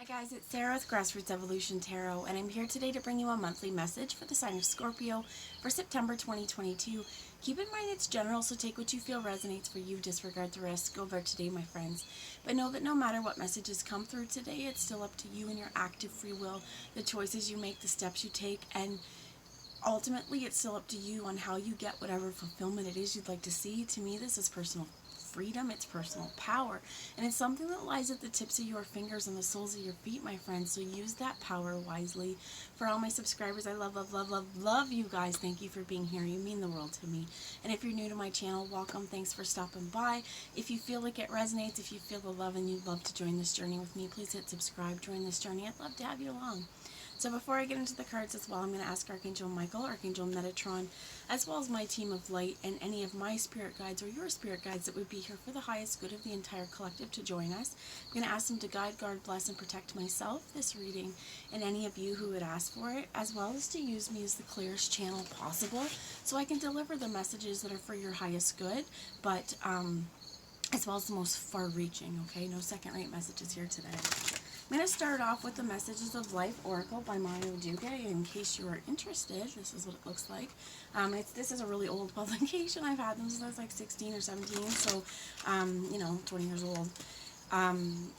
guys, it's Sarah with Grassroots Evolution Tarot, and I'm here today to bring you a monthly message for the sign of Scorpio for September 2022. Keep in mind it's general, so take what you feel resonates for you, disregard the rest. Go over today, my friends. But know that no matter what messages come through today, it's still up to you and your active free will, the choices you make, the steps you take, and ultimately it's still up to you on how you get whatever fulfillment it is you'd like to see. To me, this is personal freedom, it's personal power, and it's something that lies at the tips of your fingers and the soles of your feet, my friends. So use that power wisely. For all my subscribers, I love you guys. Thank you for being here. You mean the world to me. And if you're new to my channel, welcome. Thanks for stopping by. If you feel like it resonates, if you feel the love and you'd love to join this journey with me, please hit subscribe. Join this journey. I'd love to have you along. So before I get into the cards as well, I'm going to ask Archangel Michael, Archangel Metatron, as well as my team of light and any of my spirit guides or your spirit guides that would be here for the highest good of the entire collective to join us. I'm going to ask them to guide, guard, bless, and protect myself, this reading, and any of you who would ask for it, as well as to use me as the clearest channel possible so I can deliver the messages that are for your highest good, but as well as the most far-reaching, okay? No second-rate messages here today. I'm going to start off with the Messages of Life Oracle by Mario Duque. In case you are interested, this is what it looks like. This is a really old publication. I've had them since I was like 16 or 17, so, 20 years old.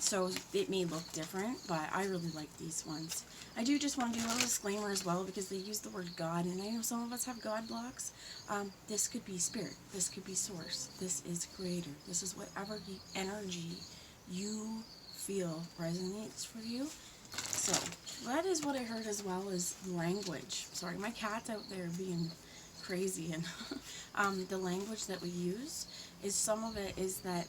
So it may look different, but I really like these ones. I do just want to do a little disclaimer as well, because they use the word God, and I know some of us have God blocks. This could be spirit. This could be source. This is creator. This is whatever energy you feel resonates for you. So that is what I heard, as well as language. Sorry, my cat's out there being crazy, and the language that we use is, some of it is that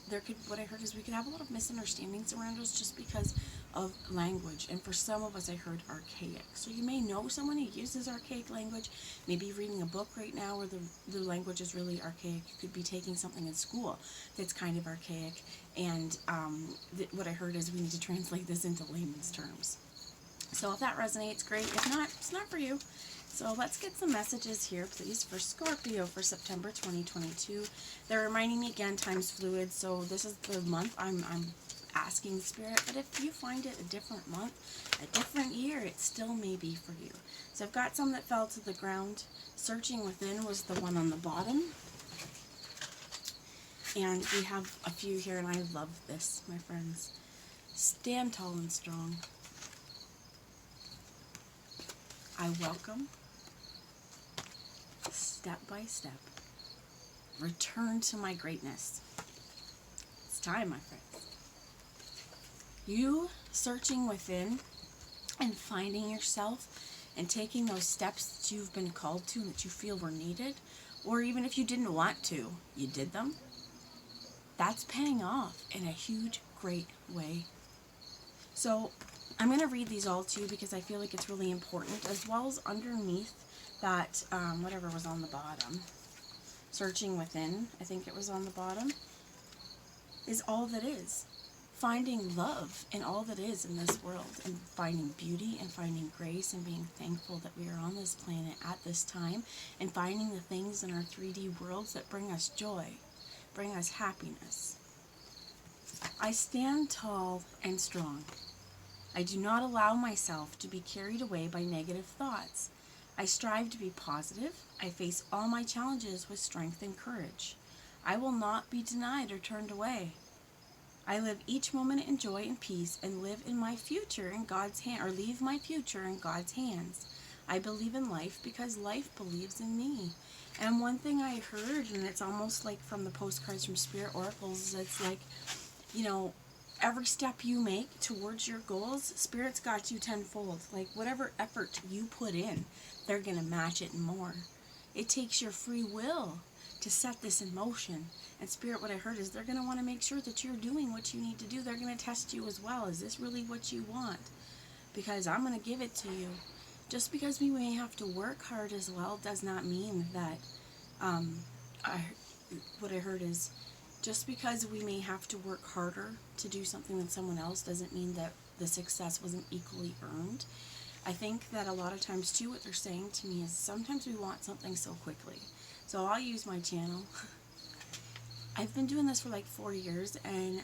what I heard is we could have a lot of misunderstandings around us just because of language. And for some of us, I heard archaic. So you may know someone who uses archaic language, maybe reading a book right now where the language is really archaic. You could be taking something in school that's kind of archaic, and what I heard is we need to translate this into layman's terms. So if that resonates, great. If not, it's not for you. So let's get some messages here, please, for Scorpio for September 2022. They're reminding me again, time's fluid, so this is the month I'm asking Spirit, but if you find it a different month, a different year, it still may be for you. So I've got some that fell to the ground. Searching Within was the one on the bottom. And we have a few here, and I love this, my friends. Stand tall and strong. I welcome, step by step, return to my greatness. It's time, my friends. You searching within and finding yourself and taking those steps that you've been called to and that you feel were needed, or even if you didn't want to, you did them. That's paying off in a huge, great way. So I'm going to read these all to you because I feel like it's really important, as well as underneath that, whatever was on the bottom, Searching Within, I think it was on the bottom, is all that is. Finding love in all that is in this world, and finding beauty and finding grace and being thankful that we are on this planet at this time, and finding the things in our 3D worlds that bring us joy, bring us happiness. I stand tall and strong. I do not allow myself to be carried away by negative thoughts. I strive to be positive. I face all my challenges with strength and courage. I will not be denied or turned away. I live each moment in joy and peace, and live in my future in God's hand, or leave my future in God's hands. I believe in life because life believes in me. And one thing I heard, and it's almost like from the postcards from Spirit Oracles, it's like, every step you make towards your goals, Spirit's got you tenfold. Like, whatever effort you put in, they're going to match it and more. It takes your free will to set this in motion. And Spirit, what I heard is they're going to want to make sure that you're doing what you need to do. They're going to test you as well. Is this really what you want? Because I'm going to give it to you. Just because we may have to work hard as well does not mean that, what I heard is, just because we may have to work harder to do something than someone else doesn't mean that the success wasn't equally earned. I think that a lot of times, too, what they're saying to me is sometimes we want something so quickly. So I'll use my channel. I've been doing this for like 4 years, and,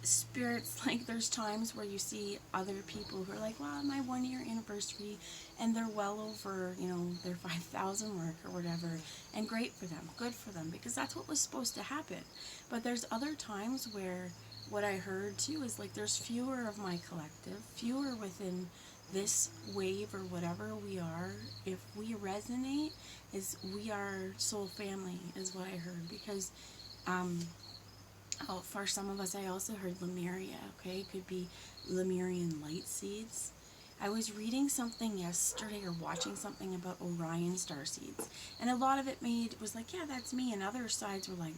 spirits, like, there's times where you see other people who are like, wow, my 1 year anniversary, and they're well over, their 5,000 mark or whatever, and great for them, good for them, because that's what was supposed to happen. But there's other times where what I heard too is like there's fewer of my collective, fewer within this wave or whatever we are. If we resonate, is we are soul family, is what I heard, because for some of us, I also heard Lemuria, okay? It could be Lemurian light seeds. I was reading something yesterday or watching something about Orion star seeds, and a lot of it was like, yeah, that's me, and other sides were like,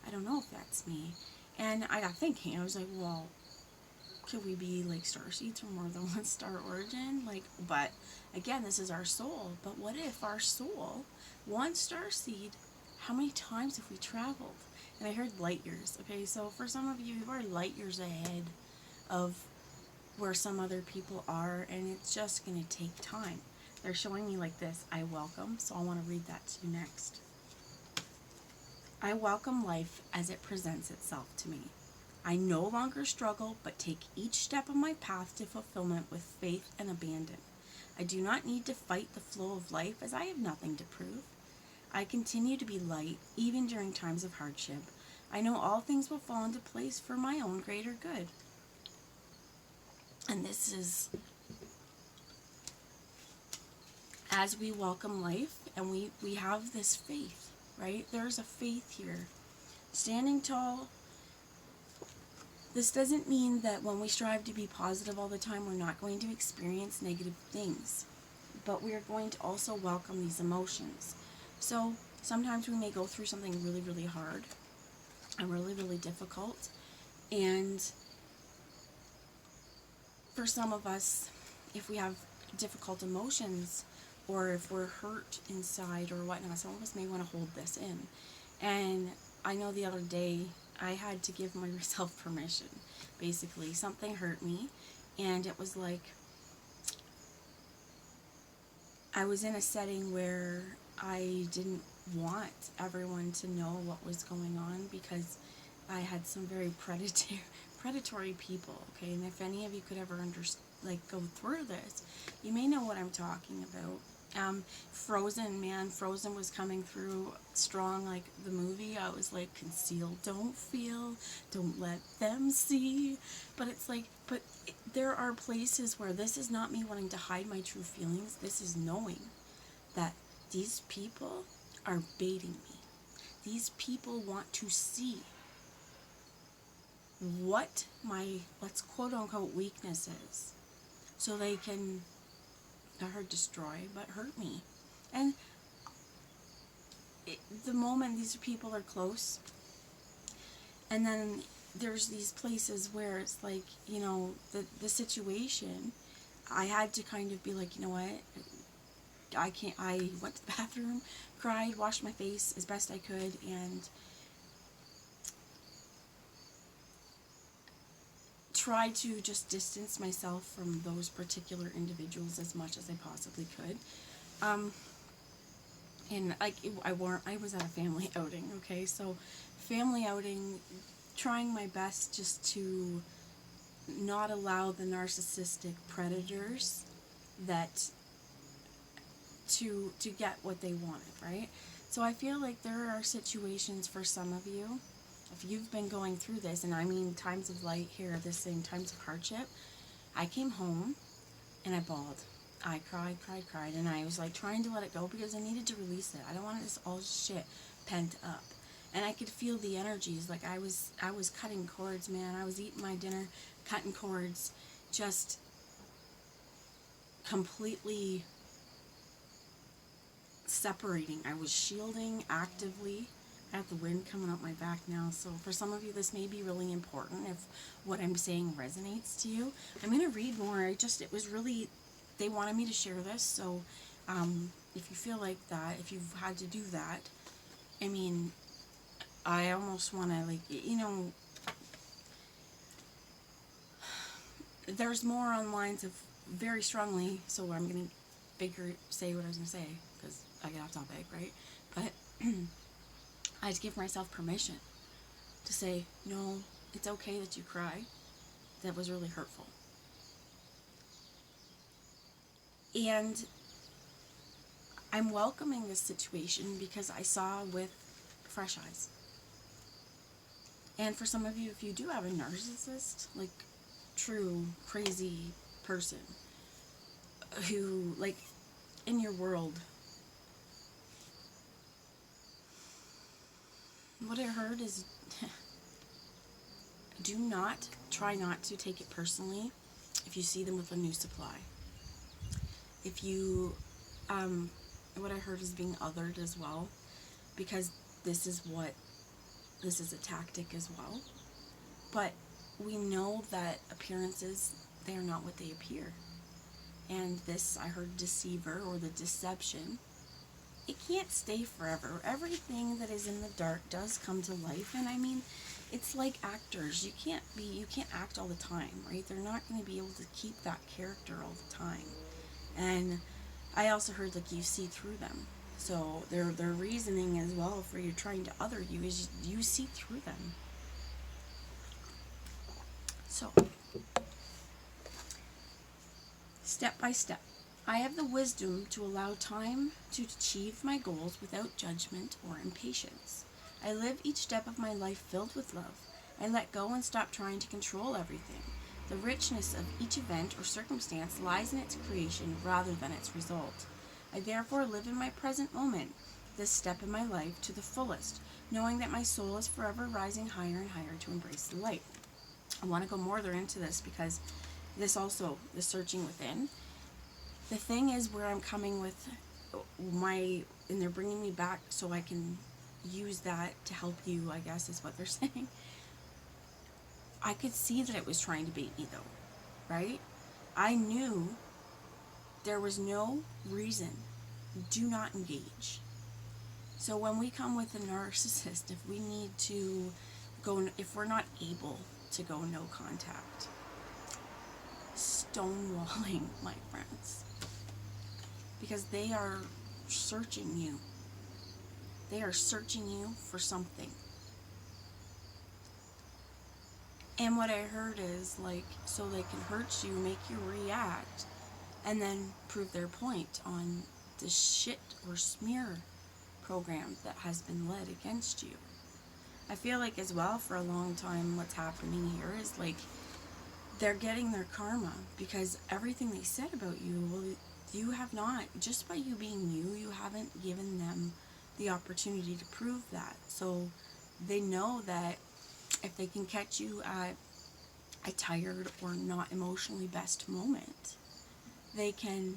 I don't know if that's me. And I got thinking, I was like, well, could we be like star seeds from more than one star origin? Like, but again, this is our soul. But what if our soul, one star seed, how many times have we traveled? And I heard light years. Okay, so for some of you are light years ahead of where some other people are, and it's just going to take time. They're showing me like this, I welcome, so I want to read that to you next. I welcome life as it presents itself to me. I no longer struggle, but take each step of my path to fulfillment with faith and abandon. I do not need to fight the flow of life, as I have nothing to prove. I continue to be light, even during times of hardship. I know all things will fall into place for my own greater good. And this is as we welcome life, and we have this faith, right? There's a faith here. Standing tall. This doesn't mean that when we strive to be positive all the time, we're not going to experience negative things. But we are going to also welcome these emotions. So sometimes we may go through something really, really hard and really, really difficult. And for some of us, if we have difficult emotions or if we're hurt inside or whatnot, some of us may want to hold this in. And I know the other day I had to give myself permission. Basically, something hurt me, and it was like I was in a setting where I didn't want everyone to know what was going on because I had some very predatory people, okay? And if any of you could ever go through this, you may know what I'm talking about. Frozen, man, Frozen was coming through strong, like the movie. I was like, conceal, don't feel, don't let them see. But it's like, there are places where this is not me wanting to hide my true feelings. This is knowing that these people are baiting me. These people want to see what my, let's quote unquote, weakness is, so they can, not hurt, destroy, but hurt me. And the moment these people are close, and then there's these places where it's like, the situation, I had to kind of be like, you know what, I went to the bathroom, cried, washed my face as best I could, and try to just distance myself from those particular individuals as much as I possibly could. And I was at a family outing, okay? So family outing, trying my best just to not allow the narcissistic predators to get what they wanted, right? So I feel like there are situations for some of you, if you've been going through this, and I mean times of light here, this thing, times of hardship, I came home and I bawled. I cried, and I was like trying to let it go because I needed to release it. I don't want this all shit pent up. And I could feel the energies, like I was cutting cords, man. I was eating my dinner, cutting cords, just completely separating. I was shielding actively. I have the wind coming up my back now, so for some of you this may be really important if what I'm saying resonates to you. I'm going to read more. It was really, they wanted me to share this, so if you feel like that, if you've had to do that, I mean, I almost want to, there's more on lines of very strongly, so I'm going to say what I was going to say, because I get off topic, right? But I had to give myself permission to say, no, It's okay that you cry. That was really hurtful. And I'm welcoming this situation because I saw with fresh eyes. And for some of you, if you do have a narcissist, like true crazy person who, like, in your world, what I heard is try not to take it personally if you see them with a new supply. If you, what I heard is being othered as well, because this is a tactic as well. But we know that appearances, they are not what they appear. And this, I heard deceiver or the deception, it can't stay forever. Everything that is in the dark does come to life. And I mean, it's like actors. You can't act all the time, right? They're not going to be able to keep that character all the time. And I also heard, like, you see through them. So their reasoning as well for you trying to other you is you see through them. So, step by step, I have the wisdom to allow time to achieve my goals without judgment or impatience. I live each step of my life filled with love. I let go and stop trying to control everything. The richness of each event or circumstance lies in its creation rather than its result. I therefore live in my present moment, this step in my life, to the fullest, knowing that my soul is forever rising higher and higher to embrace the light. I want to go more into this because this also, the searching within. The thing is where I'm coming with and they're bringing me back so I can use that to help you, I guess is what they're saying. I could see that it was trying to bait me though, right? I knew there was no reason. Do not engage. So when we come with a narcissist, if we need to go, if we're not able to go no contact, stonewalling, my friends, because they are searching you. They are searching you for something. And what I heard is, like, so they can hurt you, make you react, and then prove their point on the shit or smear program that has been led against you. I feel like as well for a long time what's happening here is like they're getting their karma because everything they said about you, well, you have not, just by you being you haven't given them the opportunity to prove that. So they know that if they can catch you at a tired or not emotionally best moment, they can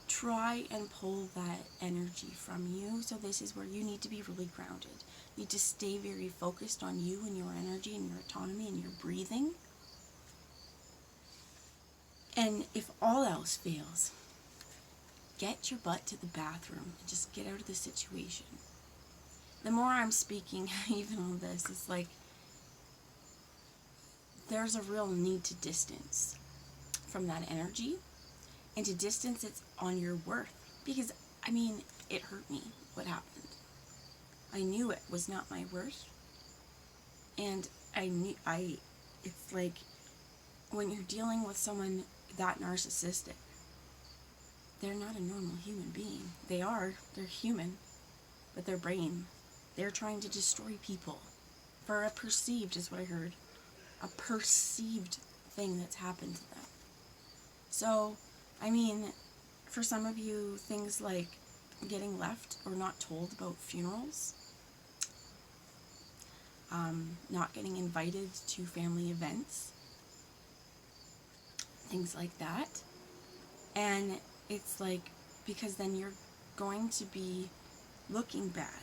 try and pull that energy from you. So this is where you need to be really grounded. You need to stay very focused on you and your energy and your autonomy and your breathing. And if all else fails, get your butt to the bathroom and just get out of the situation. The more I'm speaking, even on this, it's like there's a real need to distance from that energy and to distance it on your worth. Because, I mean, it hurt me what happened. I knew it was not my worth. And it's like when you're dealing with someone that narcissistic, they're not a normal human being. They're human, but their brain, they're trying to destroy people for a perceived, is what I heard, a perceived thing that's happened to them. So, I mean, for some of you, things like getting left or not told about funerals, not getting invited to family events, things like that. And it's like, because then you're going to be looking bad,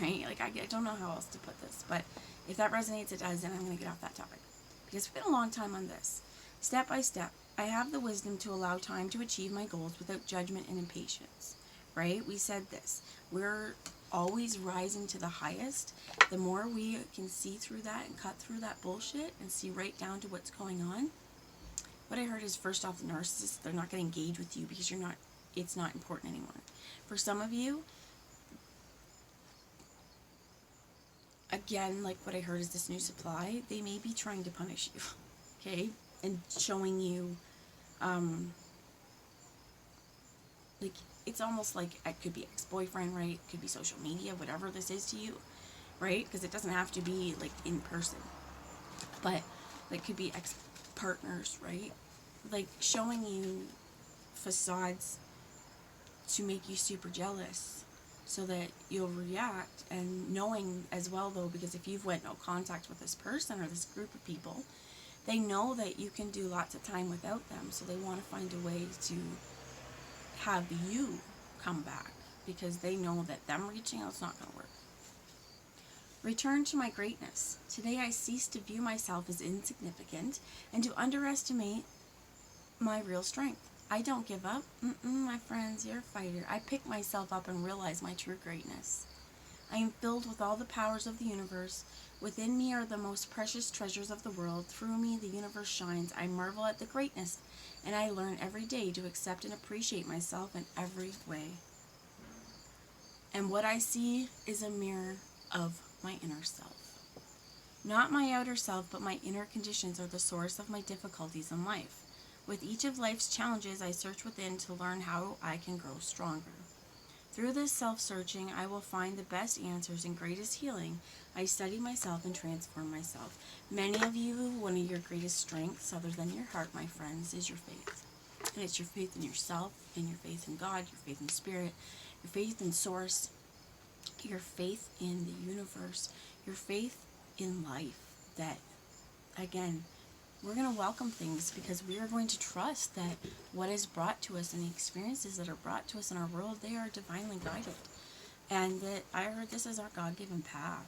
right? Like, I don't know how else to put this, but if that resonates, it does, then I'm going to get off that topic. Because it's been a long time on this. Step by step, I have the wisdom to allow time to achieve my goals without judgment and impatience, right? We said this. We're always rising to the highest. The more we can see through that and cut through that bullshit and see right down to what's going on. What I heard is, first off, the narcissists, they're not going to engage with you because it's not important anymore. For some of you, again, like what I heard is this new supply, they may be trying to punish you, okay? And showing you, like, it's almost like it could be ex-boyfriend, right? It could be social media, whatever this is to you, right? Because it doesn't have to be, like, in person. But, like, could be ex-partners, right? Like, showing you facades to make you super jealous so that you'll react, and knowing as well, though, because if you've went no contact with this person or this group of people, they know that you can do lots of time without them, so they want to find a way to have you come back, because they know that them reaching out is not going to work. Return to my greatness. Today I cease to view myself as insignificant and to underestimate my real strength. I don't give up. My friends, you're a fighter. I pick myself up and realize my true greatness. I am filled with all the powers of the universe. Within me are the most precious treasures of the world. Through me, the universe shines. I marvel at the greatness, and I learn every day to accept and appreciate myself in every way. And what I see is a mirror of my inner self. Not my outer self, but my inner conditions are the source of my difficulties in life. With each of life's challenges, I search within to learn how I can grow stronger. Through this self-searching, I will find the best answers and greatest healing. I study myself and transform myself. Many of you, one of your greatest strengths, other than your heart, my friends, is your faith. And it's your faith in yourself, and your faith in God, your faith in Spirit, your faith in Source, your faith in the universe, your faith in life. That, again, we're going to welcome things because we are going to trust that what is brought to us and the experiences that are brought to us in our world, they are divinely guided. And that I heard this is our God-given path.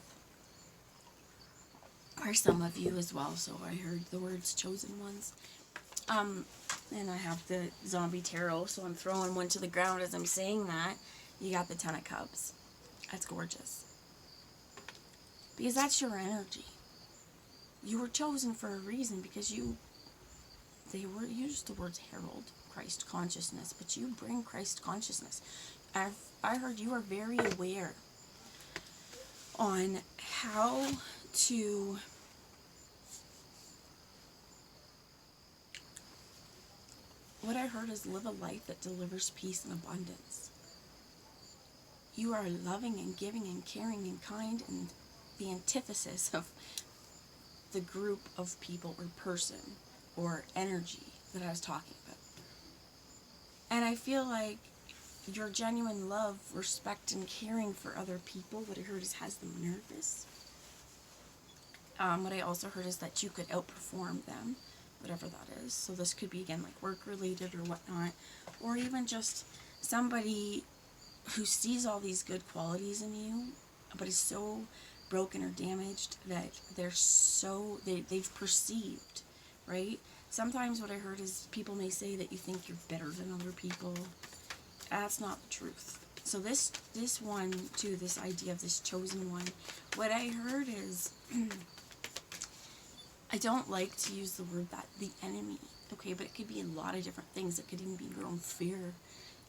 Or some of you as well, so I heard the words chosen ones. And I have the zombie tarot, so I'm throwing one to the ground as I'm saying that. You got the Ten of Cups. That's gorgeous. Because that's your energy. You were chosen for a reason, because you used the words herald, Christ consciousness, but you bring Christ consciousness. I heard you are very aware on how to what I heard is live a life that delivers peace and abundance. You are loving and giving and caring and kind, and the antithesis of the group of people or person or energy that I was talking about. And I feel like your genuine love, respect, and caring for other people, what I heard is has them nervous. What I also heard is that you could outperform them, whatever that is. So this could be, again, like work-related or whatnot, or even just somebody who sees all these good qualities in you, but is so broken or damaged that they've perceived, right? Sometimes what I heard is people may say that you think you're better than other people. That's not the truth. So this one too, this idea of this chosen one, what I heard is I don't like to use the word that the enemy, okay, but it could be a lot of different things. It could even be your own fear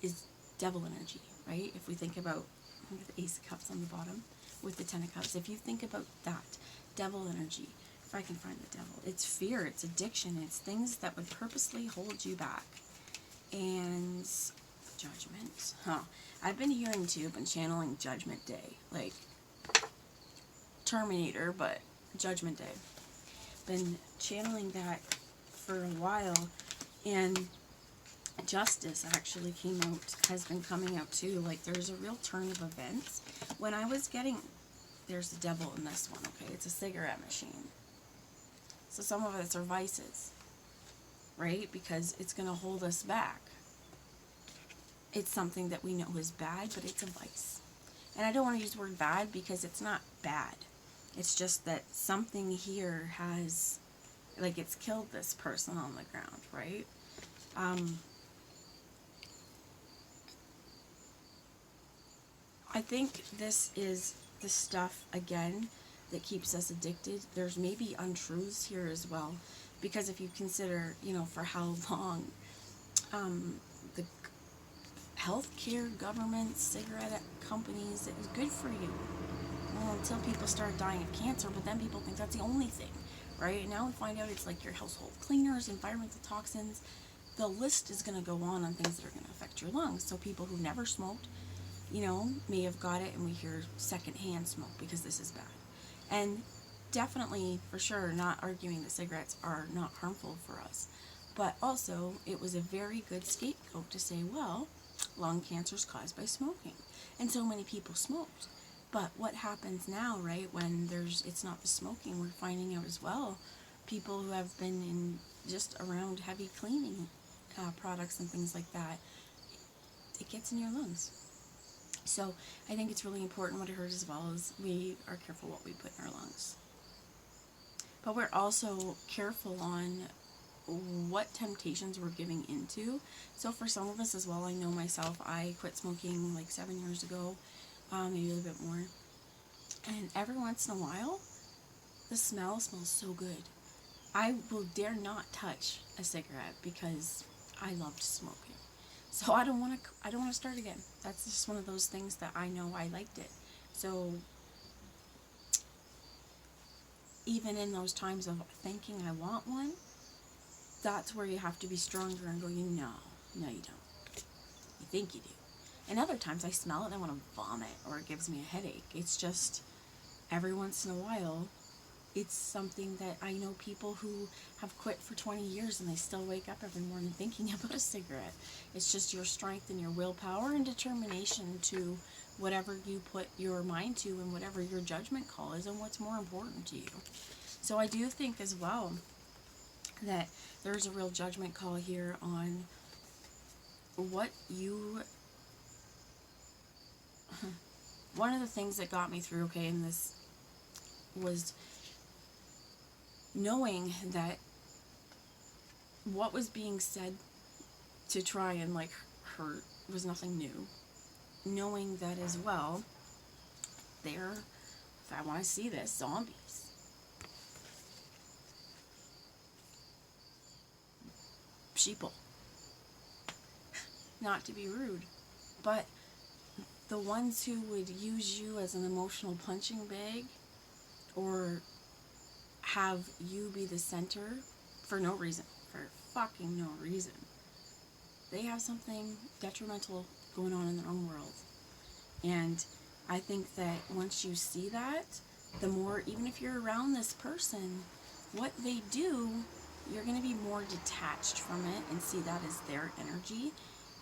is devil energy, right? If we think about the Ace of Cups on the bottom with the Ten of Cups, if you think about that, devil energy, if I can find the devil, it's fear, it's addiction, it's things that would purposely hold you back. And judgment, I've been hearing too, been channeling Judgment Day, like Terminator, but Judgment Day. Been channeling that for a while, and Justice actually came out, has been coming out too. Like, there's a real turn of events. When I was getting, there's the devil in this one, okay? It's a cigarette machine. So some of us are vices, right? Because it's going to hold us back. It's something that we know is bad, but it's a vice. And I don't want to use the word bad because it's not bad. It's just that something here has, like, it's killed this person on the ground, right? I think this is the stuff, again, that keeps us addicted. There's maybe untruths here as well, because if you consider, for how long the healthcare, government, cigarette companies, it was good for you. until people started dying of cancer, but then people think that's the only thing, right? And now we find out it's like your household cleaners, environmental toxins. The list is going to go on things that are going to affect your lungs. So people who never smoked, may have got it, and we hear secondhand smoke because this is bad. And definitely, for sure, not arguing that cigarettes are not harmful for us. But also, it was a very good scapegoat to say, well, lung cancer is caused by smoking. And so many people smoked. But what happens now, right, when it's not the smoking, we're finding out as well, people who have been in just around heavy cleaning products and things like that, it gets in your lungs. So I think it's really important. What I heard as well is we are careful what we put in our lungs. But we're also careful on what temptations we're giving into. So for some of us as well, I know myself, I quit smoking like 7 years ago, maybe a little bit more. And every once in a while, the smell smells so good. I will dare not touch a cigarette because I loved smoking. So I don't want to start again. That's just one of those things that I know I liked it. So even in those times of thinking I want one, that's where you have to be stronger and go, no, you don't. You think you do. And other times I smell it and I want to vomit or it gives me a headache. It's just every once in a while, it's something that I know people who have quit for 20 years and they still wake up every morning thinking about a cigarette. It's just your strength and your willpower and determination to whatever you put your mind to and whatever your judgment call is and what's more important to you. So I do think as well that there's a real judgment call here on what you... One of the things that got me through, in this was knowing that what was being said to try and hurt was nothing new. Knowing that as well, if I want to see this, zombies. Sheeple. Not to be rude, but the ones who would use you as an emotional punching bag or have you be the center for no reason, for fucking no reason, they have something detrimental going on in their own world. And I think that once you see that, the more, even if you're around this person, what they do, you're going to be more detached from it and see that as their energy.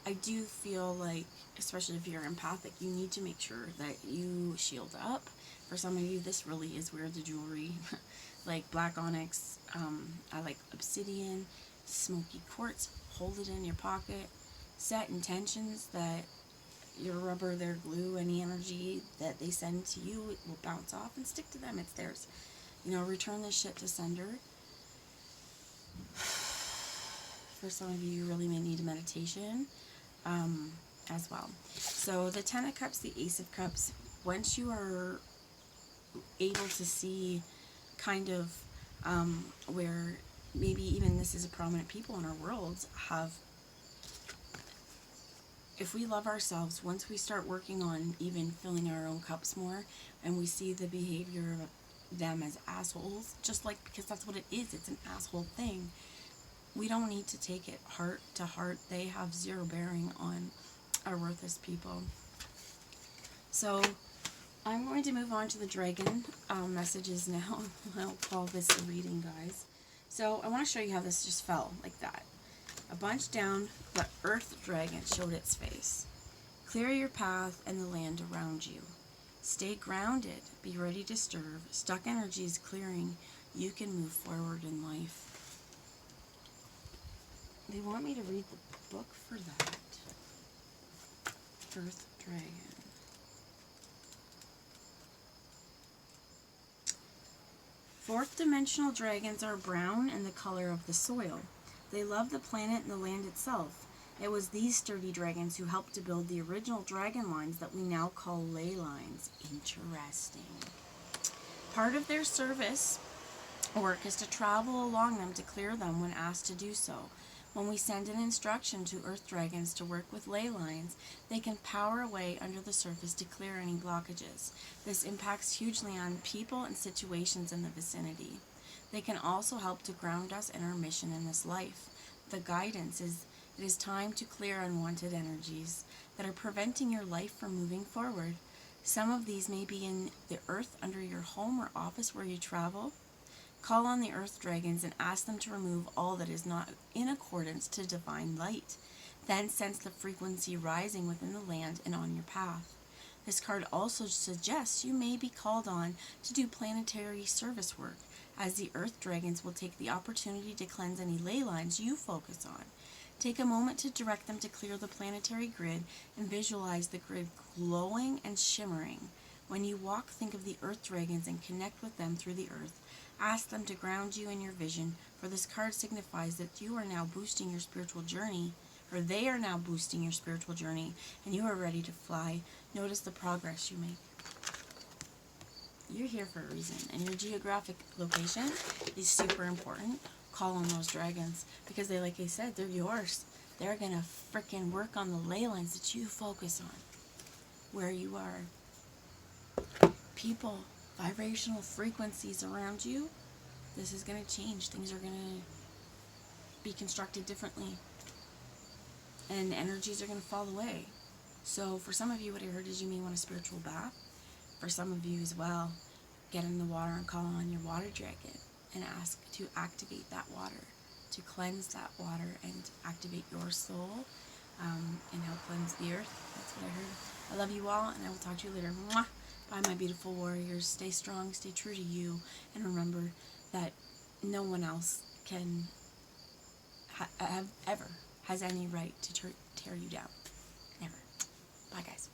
I do feel like, especially if you're empathic, you need to make sure that you shield up. For some of you, this really is where the jewelry, like black onyx, I like obsidian, smoky quartz, hold it in your pocket, set intentions that your rubber, their glue, any energy that they send to you, it will bounce off and stick to them. It's theirs. Return this shit to sender. For some of you, you really may need a meditation as well. So the 10 of Cups, the Ace of Cups, once you are able to see kind of where maybe even this is a prominent people in our worlds have, if we love ourselves, once we start working on even filling our own cups more and we see the behavior of them as assholes, just because that's what it is, it's an asshole thing, we don't need to take it heart to heart. They have zero bearing on our worth as people. So I'm going to move on to the dragon messages now. I'll call this a reading, guys. So I want to show you how this just fell like that. A bunch down, the earth dragon showed its face. Clear your path and the land around you. Stay grounded. Be ready to serve. Stuck energy is clearing. You can move forward in life. They want me to read the book for that. Earth Dragon. Fourth dimensional dragons are brown and the color of the soil. They love the planet and the land itself. It was these sturdy dragons who helped to build the original dragon lines that we now call ley lines. Interesting. Part of their service work is to travel along them to clear them when asked to do so. When we send an instruction to earth dragons to work with ley lines, they can power away under the surface to clear any blockages. This impacts hugely on people and situations in the vicinity. They can also help to ground us in our mission in this life. The guidance is it is time to clear unwanted energies that are preventing your life from moving forward. Some of these may be in the earth under your home or office where you travel. Call on the earth dragons and ask them to remove all that is not in accordance to divine light. Then sense the frequency rising within the land and on your path. This card also suggests you may be called on to do planetary service work, as the earth dragons will take the opportunity to cleanse any ley lines you focus on. Take a moment to direct them to clear the planetary grid and visualize the grid glowing and shimmering. When you walk, think of the earth dragons and connect with them through the earth. Ask them to ground you in your vision, for this card signifies that you are now boosting your spiritual journey, or they are now boosting your spiritual journey, and you are ready to fly. Notice the progress you make. You're here for a reason, and your geographic location is super important. Call on those dragons, because they, like I said, they're yours. They're going to frickin' work on the ley lines that you focus on, where you are. People, vibrational frequencies around you, this is going to change. Things are going to be constructed differently, and energies are going to fall away. So for some of you, what I heard is you may want a spiritual bath. For some of you as well, get in the water and call on your water dragon and ask to activate that water, to cleanse that water and activate your soul, and help cleanse the earth. That's what I heard. I love you all, and I will talk to you later. Mwah! Bye, my beautiful warriors. Stay strong, stay true to you, and remember that no one else can ever has any right to tear you down. Never. Bye, guys.